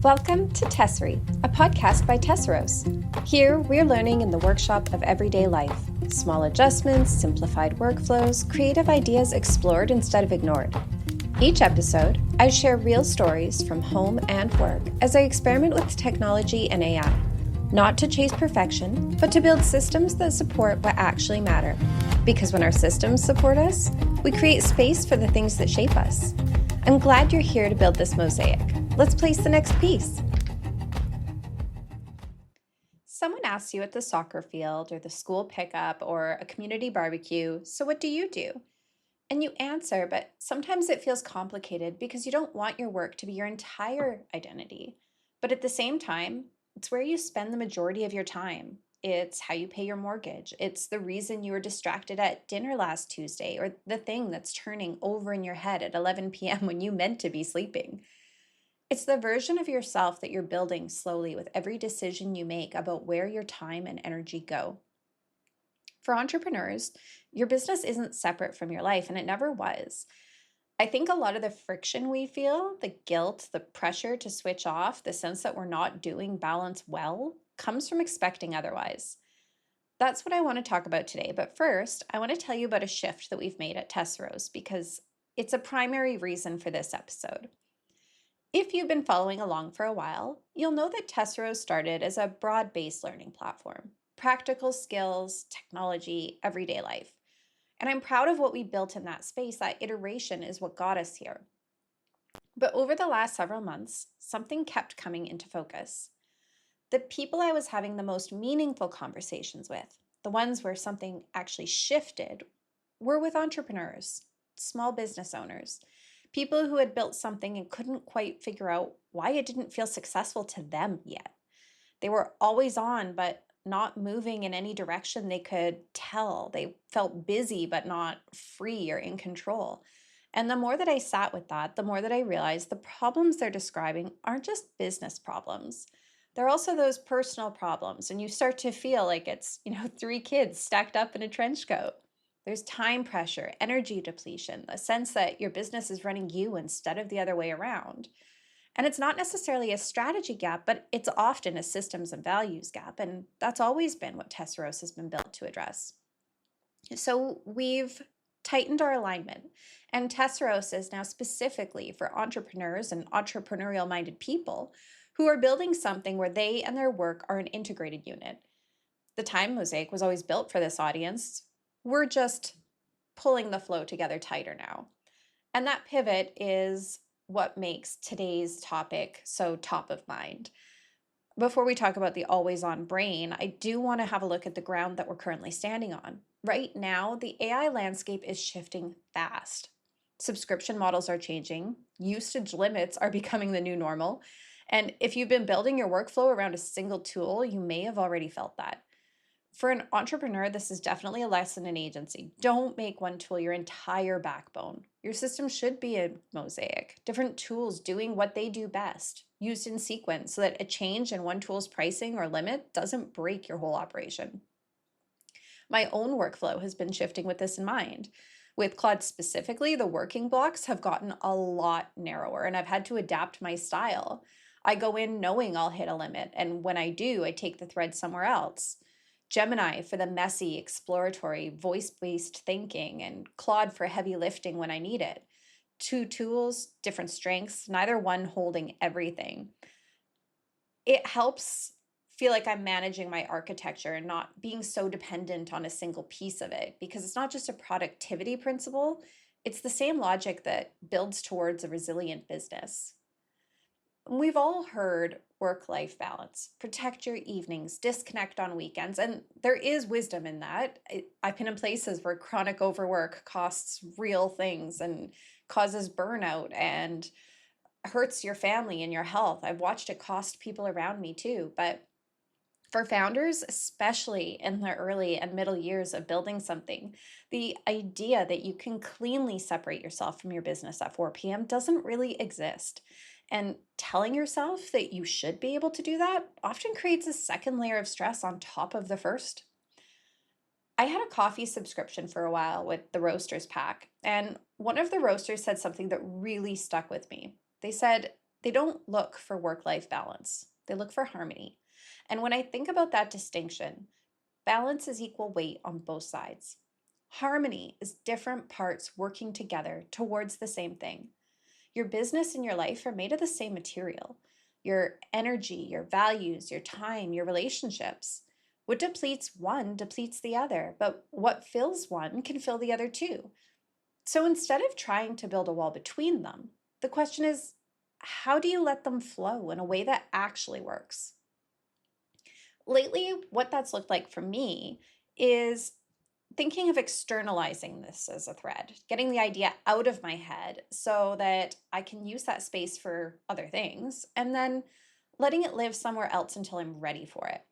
Welcome to Tessera, a podcast by Tesseros. Here, we're learning in the workshop of everyday life. Small adjustments, simplified workflows, creative ideas explored instead of ignored. Each episode, I share real stories from home and work as I experiment with technology and AI, not to chase perfection, but to build systems that support what actually matter. Because when our systems support us, we create space for the things that shape us. I'm glad you're here to build this mosaic. Let's place the next piece. Someone asks you at the soccer field or the school pickup or a community barbecue, so what do you do? And you answer, but sometimes it feels complicated because you don't want your work to be your entire identity. But at the same time, it's where you spend the majority of your time. It's how you pay your mortgage. It's the reason you were distracted at dinner last Tuesday, or the thing that's turning over in your head at 11 p.m. when you meant to be sleeping. It's the version of yourself that you're building slowly with every decision you make about where your time and energy go. For entrepreneurs, your business isn't separate from your life, and it never was. I think a lot of the friction we feel, the guilt, the pressure to switch off, the sense that we're not doing balance well, comes from expecting otherwise. That's what I want to talk about today. But first, I want to tell you about a shift that we've made at Tesseros because it's a primary reason for this episode. If you've been following along for a while, you'll know that Tesseros started as a broad-based learning platform, practical skills, technology, everyday life. And I'm proud of what we built in that space. That iteration is what got us here. But over the last several months, something kept coming into focus. The people I was having the most meaningful conversations with, the ones where something actually shifted, were with entrepreneurs, small business owners, people who had built something and couldn't quite figure out why it didn't feel successful to them yet. They were always on, but not moving in any direction they could tell. They felt busy, but not free or in control. And the more that I sat with that, the more that I realized the problems they're describing aren't just business problems. They're also those personal problems. And you start to feel like it's, three kids stacked up in a trench coat. There's time pressure, energy depletion, the sense that your business is running you instead of the other way around. And it's not necessarily a strategy gap, but it's often a systems and values gap. And that's always been what Tesseros has been built to address. So we've tightened our alignment. And Tesseros is now specifically for entrepreneurs and entrepreneurial minded people who are building something where they and their work are an integrated unit. The time mosaic was always built for this audience. We're just pulling the flow together tighter now. And that pivot is what makes today's topic so top of mind. Before we talk about the always on brain, I do want to have a look at the ground that we're currently standing on. Right now, the AI landscape is shifting fast. Subscription models are changing, usage limits are becoming the new normal. And if you've been building your workflow around a single tool, you may have already felt that. For an entrepreneur, this is definitely a lesson in agency. Don't make one tool your entire backbone. Your system should be a mosaic, different tools doing what they do best, used in sequence so that a change in one tool's pricing or limit doesn't break your whole operation. My own workflow has been shifting with this in mind. With Claude specifically, the working blocks have gotten a lot narrower, and I've had to adapt my style. I go in knowing I'll hit a limit, and when I do, I take the thread somewhere else. Gemini for the messy, exploratory, voice-based thinking, and Claude for heavy lifting when I need it. Two tools, different strengths, neither one holding everything. It helps feel like I'm managing my architecture and not being so dependent on a single piece of it, because it's not just a productivity principle, it's the same logic that builds towards a resilient business. We've all heard work-life balance, protect your evenings, disconnect on weekends, and there is wisdom in that. I've been in places where chronic overwork costs real things and causes burnout and hurts your family and your health. I've watched it cost people around me too, but for founders, especially in the early and middle years of building something, the idea that you can cleanly separate yourself from your business at 4 p.m. doesn't really exist. And telling yourself that you should be able to do that often creates a second layer of stress on top of the first. I had a coffee subscription for a while with the Roasters pack, and one of the roasters said something that really stuck with me. They said, They don't look for work-life balance. They look for harmony. And when I think about that distinction, balance is equal weight on both sides. Harmony is different parts working together towards the same thing. Your business and your life are made of the same material. Your energy, your values, your time, your relationships. What depletes one depletes the other, but what fills one can fill the other too. So instead of trying to build a wall between them, the question is, how do you let them flow in a way that actually works? Lately, what that's looked like for me is thinking of externalizing this as a thread, getting the idea out of my head so that I can use that space for other things, and then letting it live somewhere else until I'm ready for it.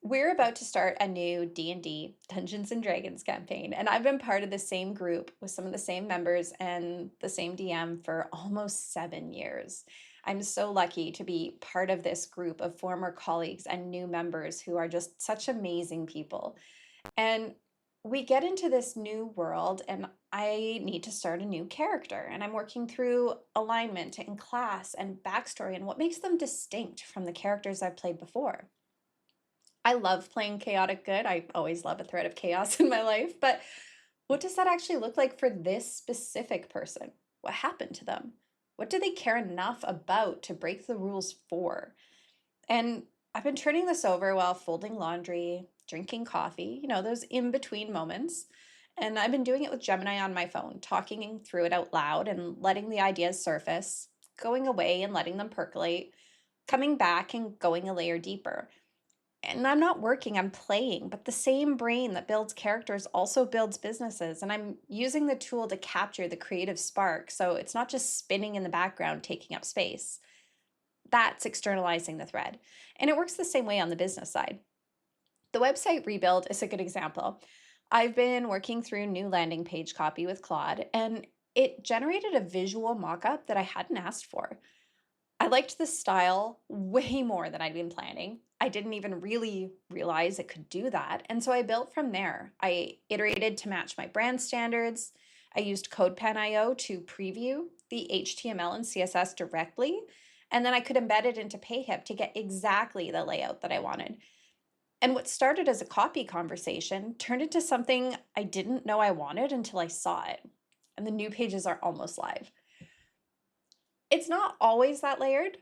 We're about to start a new D&D, Dungeons and Dragons campaign, and I've been part of the same group with some of the same members and the same DM for almost 7 years. I'm so lucky to be part of this group of former colleagues and new members who are just such amazing people. And we get into this new world, and I need to start a new character. And I'm working through alignment and class and backstory and what makes them distinct from the characters I've played before. I love playing chaotic good. I always love a thread of chaos in my life. But what does that actually look like for this specific person? What happened to them? What do they care enough about to break the rules for? And I've been turning this over while folding laundry, drinking coffee, those in between moments. And I've been doing it with Gemini on my phone, talking through it out loud and letting the ideas surface, going away and letting them percolate, coming back and going a layer deeper. And I'm not working, I'm playing, but the same brain that builds characters also builds businesses. And I'm using the tool to capture the creative spark. So it's not just spinning in the background, taking up space. That's externalizing the thread. And it works the same way on the business side. The website rebuild is a good example. I've been working through new landing page copy with Claude, and it generated a visual mock-up that I hadn't asked for. I liked the style way more than I'd been planning. I didn't even really realize it could do that. And so I built from there. I iterated to match my brand standards. I used CodePen.io to preview the HTML and CSS directly. And then I could embed it into Payhip to get exactly the layout that I wanted. And what started as a copy conversation turned into something I didn't know I wanted until I saw it. And the new pages are almost live. It's not always that layered.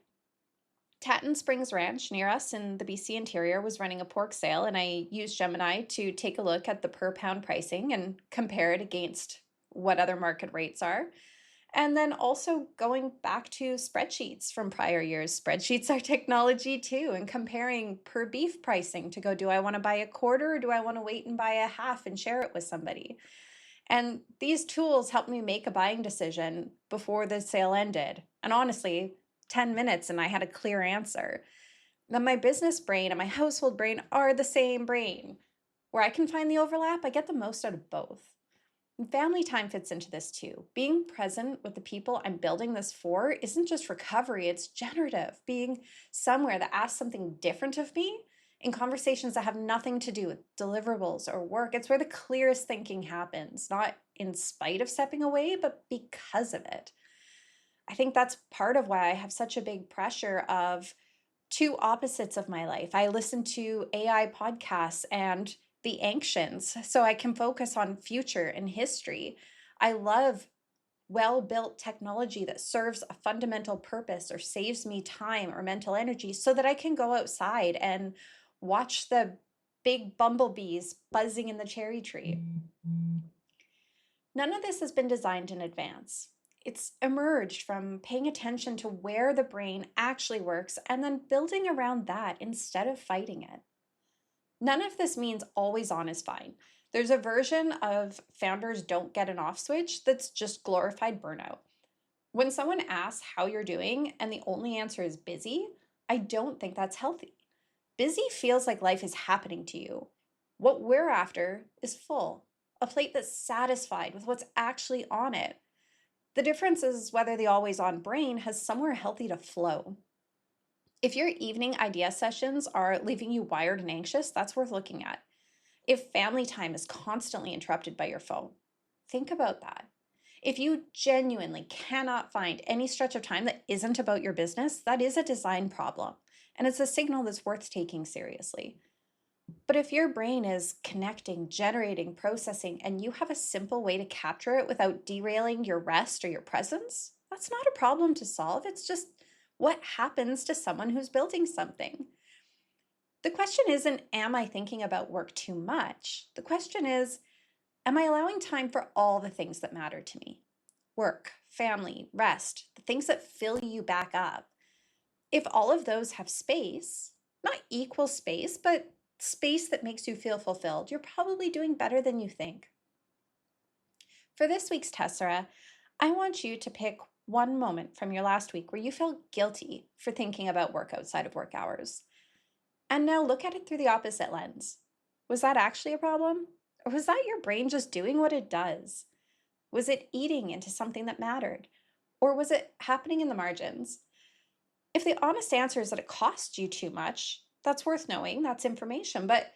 Tatton Springs Ranch near us in the BC interior was running a pork sale, and I used Gemini to take a look at the per pound pricing and compare it against what other market rates are. And then also going back to spreadsheets from prior years. Spreadsheets are technology too, and comparing per beef pricing to go, do I want to buy a quarter or do I want to wait and buy a half and share it with somebody? And these tools helped me make a buying decision before the sale ended. And honestly, 10 minutes and I had a clear answer. Now, my business brain and my household brain are the same brain. Where I can find the overlap, I get the most out of both. And family time fits into this too. Being present with the people I'm building this for isn't just recovery, it's generative. Being somewhere that asks something different of me in conversations that have nothing to do with deliverables or work. It's where the clearest thinking happens, not in spite of stepping away, but because of it. I think that's part of why I have such a big pressure of two opposites of my life. I listen to AI podcasts and the ancients so I can focus on future and history. I love well-built technology that serves a fundamental purpose or saves me time or mental energy so that I can go outside and watch the big bumblebees buzzing in the cherry tree. None of this has been designed in advance. It's emerged from paying attention to where the brain actually works and then building around that instead of fighting it. None of this means always on is fine. There's a version of founders don't get an off switch that's just glorified burnout. When someone asks how you're doing and the only answer is busy, I don't think that's healthy. Busy feels like life is happening to you. What we're after is full, a plate that's satisfied with what's actually on it. The difference is whether the always on brain has somewhere healthy to flow. If your evening idea sessions are leaving you wired and anxious, that's worth looking at. If family time is constantly interrupted by your phone, think about that. If you genuinely cannot find any stretch of time that isn't about your business, that is a design problem, and it's a signal that's worth taking seriously. But if your brain is connecting, generating, processing, and you have a simple way to capture it without derailing your rest or your presence, that's not a problem to solve. It's just what happens to someone who's building something. The question isn't, am I thinking about work too much? The question is, am I allowing time for all the things that matter to me? Work, family, rest, the things that fill you back up. If all of those have space, not equal space, but space that makes you feel fulfilled, you're probably doing better than you think. For this week's Tessera, I want you to pick one moment from your last week where you felt guilty for thinking about work outside of work hours. And now look at it through the opposite lens. Was that actually a problem? Or was that your brain just doing what it does? Was it eating into something that mattered? Or was it happening in the margins? If the honest answer is that it costs you too much, that's worth knowing, that's information. But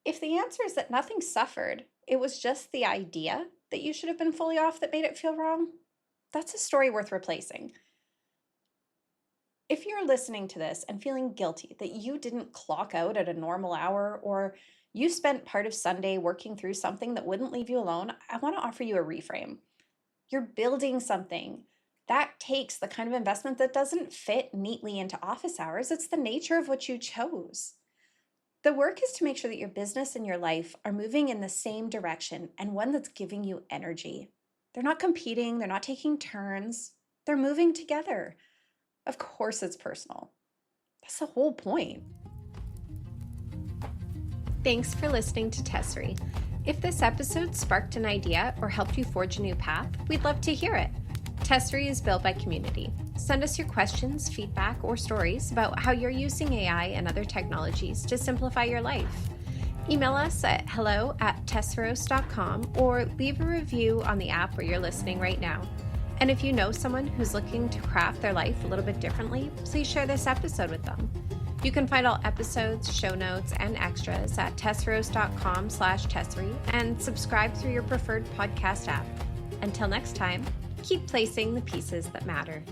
if the answer is that nothing suffered, it was just the idea that you should have been fully off that made it feel wrong, that's a story worth replacing. If you're listening to this and feeling guilty that you didn't clock out at a normal hour, or you spent part of Sunday working through something that wouldn't leave you alone, I want to offer you a reframe. You're building something. That takes the kind of investment that doesn't fit neatly into office hours. It's the nature of what you chose. The work is to make sure that your business and your life are moving in the same direction, and one that's giving you energy. They're not competing, they're not taking turns, they're moving together. Of course it's personal. That's the whole point. Thanks for listening to Tessera. If this episode sparked an idea or helped you forge a new path, we'd love to hear it. Tessera is built by community. Send us your questions, feedback, or stories about how you're using AI and other technologies to simplify your life. Email us at hello@tesseros.com or leave a review on the app where you're listening right now. And if you know someone who's looking to craft their life a little bit differently, please share this episode with them. You can find all episodes, show notes, and extras at tesseros.com/tessera and subscribe through your preferred podcast app. Until next time, keep placing the pieces that matter.